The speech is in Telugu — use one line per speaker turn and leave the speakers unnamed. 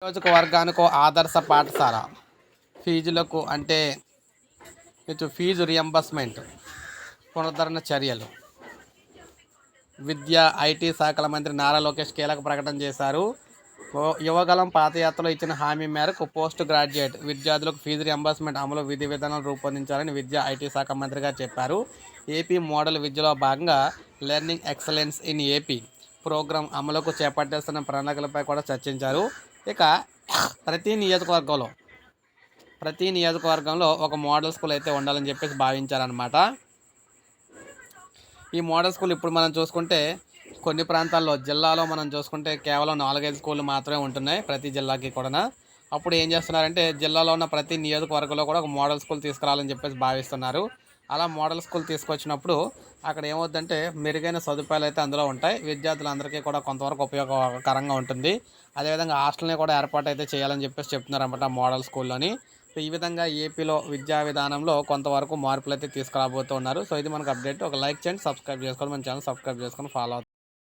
నియోజకవర్గానికో ఆదర్శ పాఠశాల ఫీజులకు అంటే ఇటు ఫీజు రియంబర్స్మెంట్ పునరుద్ధరణ చర్యలు. విద్యా ఐటీ శాఖల మంత్రి నారా లోకేష్ కీలక ప్రకటన చేశారు. యువగలం పాదయాత్రలో ఇచ్చిన హామీ మేరకు పోస్ట్ గ్రాడ్యుయేట్ విద్యార్థులకు ఫీజు రియంబర్స్మెంట్ అమలు విధి విధానాలు రూపొందించాలని విద్యా ఐటీ శాఖ మంత్రిగా చెప్పారు. ఏపీ మోడల్ విద్యలో భాగంగా learning excellence in AP program అమలుకు చేపట్టేస్తున్న ప్రణాళికలపై కూడా చర్చించారు. ఇక ప్రతి నియోజకవర్గంలో ఒక మోడల్ స్కూల్ అయితే ఉండాలని చెప్పేసి భావించారనమాట. ఈ మోడల్ స్కూల్ ఇప్పుడు మనం చూసుకుంటే కొన్ని ప్రాంతాల్లో జిల్లాలో మనం చూసుకుంటే కేవలం 4-5 స్కూళ్ళు మాత్రమే ఉంటున్నాయి ప్రతి జిల్లాకి కూడా. అప్పుడు ఏం చేస్తున్నారంటే జిల్లాలో ఉన్న ప్రతి నియోజకవర్గంలో కూడా ఒక మోడల్ స్కూల్ తీసుకురావాలని చెప్పేసి భావిస్తున్నారు. అలా మోడల్ స్కూల్ తీసుకొచ్చినప్పుడు అక్కడ ఏమవుద్దంటే మెరుగైన సదుపాయాలు అయితే అందులో ఉంటాయి. విద్యార్థులందరికీ కూడా కొంతవరకు ఉపయోగకరంగా ఉంటుంది. అదేవిధంగా హాస్టల్ని కూడా ఏర్పాటు అయితే చేయాలని చెప్పేసి చెప్తున్నారన్నమాట మోడల్ స్కూల్లోని. సో ఈ విధంగా ఏపీలో విద్యా విధానంలో కొంతవరకు మార్పులు అయితే తీసుకురాబోతున్నారు. సో ఇది మనకు అప్డేట్. ఒక లైక్ చేయండి, సబ్స్క్రైబ్ చేసుకోండి, మన ఛానల్ సబ్స్క్రైబ్ చేసుకొని ఫాలో అవుతుంది.